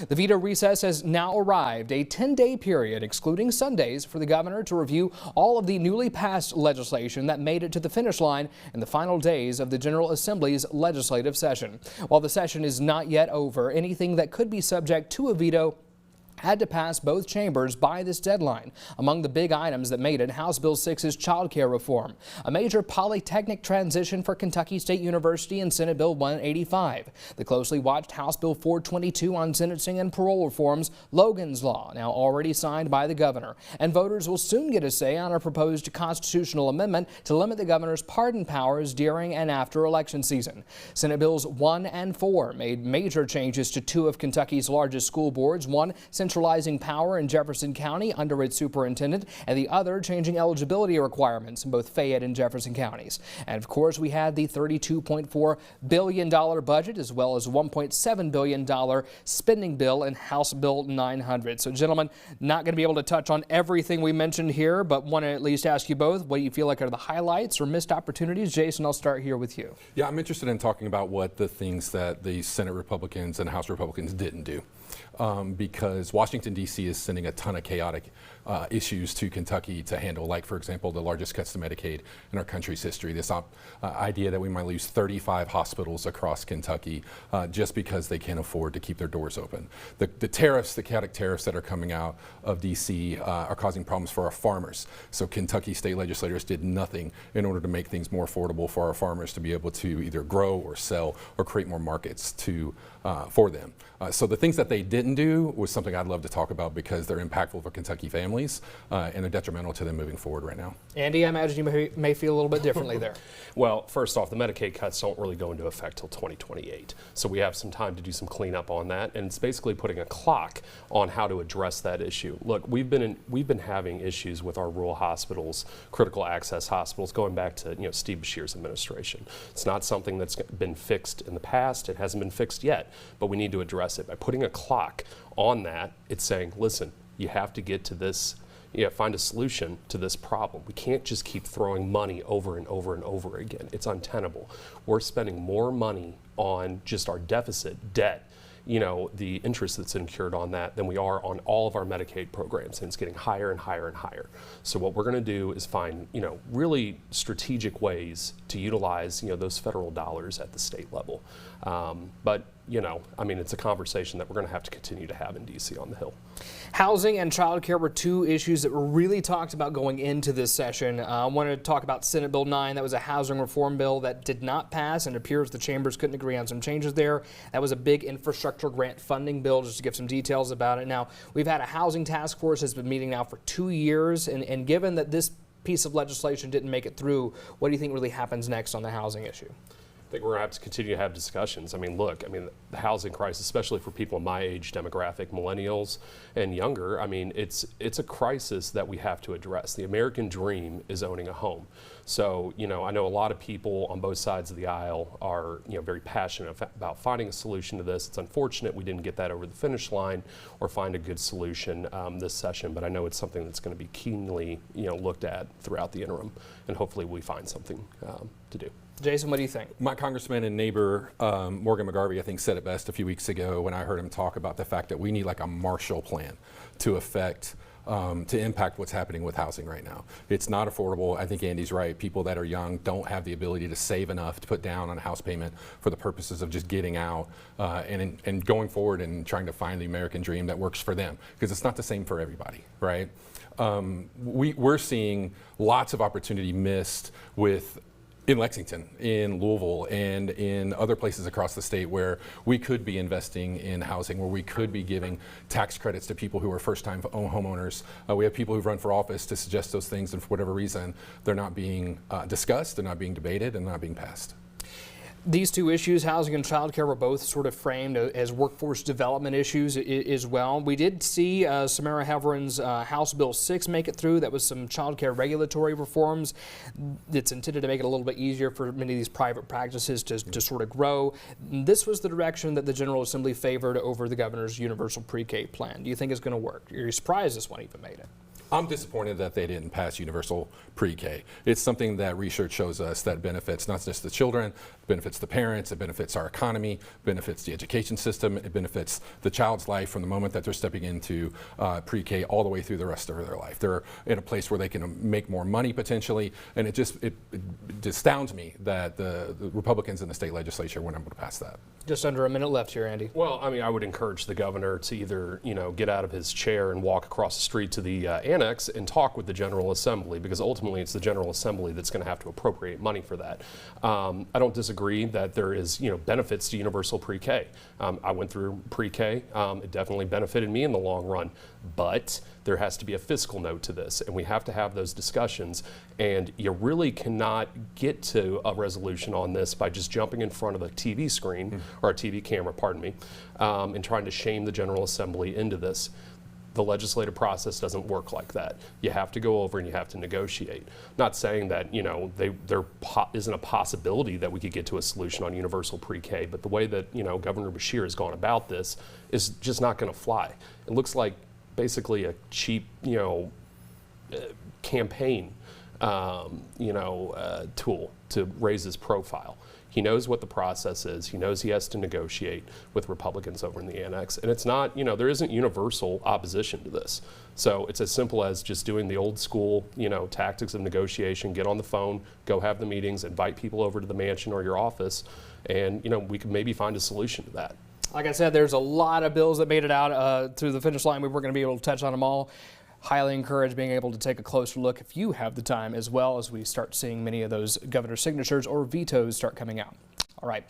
The veto recess has now arrived, a 10-day period excluding Sundays for the governor to review all of the newly passed legislation that made it to the finish line in the final days of the General Assembly's legislative session. While the session is not yet over, anything that could be subject to a veto had to pass both chambers by this deadline. Among the big items that made it, House Bill 6's child care reform, a major polytechnic transition for Kentucky State University, and Senate Bill 185. The closely watched House Bill 422 on sentencing and parole reforms, Logan's Law, now already signed by the governor. And voters will soon get a say on a proposed constitutional amendment to limit the governor's pardon powers during and after election season. Senate Bills 1 and 4 made major changes to two of Kentucky's largest school boards, one centralizing power in Jefferson County under its superintendent, and the other changing eligibility requirements in both Fayette and Jefferson counties. And of course, we had the $32.4 billion budget as well as $1.7 billion spending bill in House Bill 900. So gentlemen, not going to be able to touch on everything we mentioned here, but want to at least ask you both what you feel like are the highlights or missed opportunities. Jason, I'll start here with you. Yeah, I'm interested in talking about what the things that the Senate Republicans and House Republicans didn't do. Because Washington, D.C. is sending a ton of chaotic issues to Kentucky to handle, like, for example, the largest cuts to Medicaid in our country's history. This idea that we might lose 35 hospitals across Kentucky just because they can't afford to keep their doors open. The tariffs, the chaotic tariffs that are coming out of D.C. Are causing problems for our farmers. So Kentucky state legislators did nothing in order to make things more affordable for our farmers to be able to either grow or sell or create more markets for them. So the things that they didn't do was something I'd love to talk about because they're impactful for Kentucky families and are detrimental to them moving forward right now. Andy, I imagine you may feel a little bit differently there. Well, first off, the Medicaid cuts don't really go into effect till 2028. So we have some time to do some cleanup on that, and it's basically putting a clock on how to address that issue. Look, we've been having issues with our rural hospitals, critical access hospitals, going back to Steve Beshear's administration. It's not something that's been fixed in the past. It hasn't been fixed yet, but we need to address it by putting a clock on that. It's saying, listen, you have to get to this. Find a solution to this problem. We can't just keep throwing money over and over and over again. It's untenable. We're spending more money on just our deficit debt, the interest that's incurred on that, than we are on all of our Medicaid programs, and it's getting higher and higher and higher. So what we're going to do is find, really strategic ways to utilize, those federal dollars at the state level. But it's a conversation that we're going to have to continue to have in D.C. on the Hill. Housing and child care were two issues that were really talked about going into this session. I wanted to talk about Senate Bill 9. That was a housing reform bill that did not pass, and it appears the chambers couldn't agree on some changes there. That was a big infrastructure grant funding bill, just to give some details about it. Now, we've had a housing task force that's been meeting now for 2 years, and given that this piece of legislation didn't make it through, what do you think really happens next on the housing issue? I think we're going to have to continue to have discussions. The housing crisis, especially for people in my age demographic, millennials and younger, it's a crisis that we have to address. The American dream is owning a home. So, I know a lot of people on both sides of the aisle are, very passionate about finding a solution to this. It's unfortunate we didn't get that over the finish line or find a good solution this session, but I know it's something that's going to be keenly, looked at throughout the interim, and hopefully we find something to do. Jason, what do you think? My congressman and neighbor, Morgan McGarvey, I think said it best a few weeks ago when I heard him talk about the fact that we need like a Marshall Plan to impact what's happening with housing right now. It's not affordable. I think Andy's right. People that are young don't have the ability to save enough to put down on a house payment for the purposes of just getting out and going forward and trying to find the American dream that works for them, because it's not the same for everybody, right? We're seeing lots of opportunity missed in Lexington, in Louisville, and in other places across the state where we could be investing in housing, where we could be giving tax credits to people who are first-time homeowners. We have people who've run for office to suggest those things, and for whatever reason, they're not being discussed, they're not being debated, and not being passed. These two issues, housing and child care, were both sort of framed as workforce development issues as well. We did see Samara Heveren's House Bill 6 make it through. That was some child care regulatory reforms that's intended to make it a little bit easier for many of these private practices to sort of grow. This was the direction that the General Assembly favored over the governor's universal pre-K plan. Do you think it's going to work? You're surprised this one even made it? I'm disappointed that they didn't pass universal pre-K. It's something that research shows us that benefits not just the children, benefits the parents, it benefits our economy, benefits the education system, it benefits the child's life from the moment that they're stepping into pre-K all the way through the rest of their life. They're in a place where they can make more money potentially, and it astounds me that the Republicans in the state legislature weren't able to pass that. Just under a minute left here, Andy. Well, I mean, I would encourage the governor to either, get out of his chair and walk across the street to the annex and talk with the General Assembly, because ultimately it's the General Assembly that's going to have to appropriate money for that. I don't disagree that there is, benefits to universal pre-K. I went through pre-K. It definitely benefited me in the long run, but there has to be a fiscal note to this, and we have to have those discussions, and you really cannot get to a resolution on this by just jumping in front of a TV screen, or a TV camera, pardon me, and trying to shame the General Assembly into this. The legislative process doesn't work like that. You have to go over and you have to negotiate. Not saying that, there isn't a possibility that we could get to a solution on universal pre-K, but the way that, Governor Beshear has gone about this is just not going to fly. It looks like basically a cheap, campaign, tool to raise his profile. He knows what the process is. He knows he has to negotiate with Republicans over in the annex. And it's not, there isn't universal opposition to this. So it's as simple as just doing the old school, tactics of negotiation, get on the phone, go have the meetings, invite people over to the mansion or your office, and, we could maybe find a solution to that. Like I said, there's a lot of bills that made it out through the finish line. We weren't going to be able to touch on them all. Highly encourage being able to take a closer look if you have the time, as well as we start seeing many of those governor's signatures or vetoes start coming out. All right.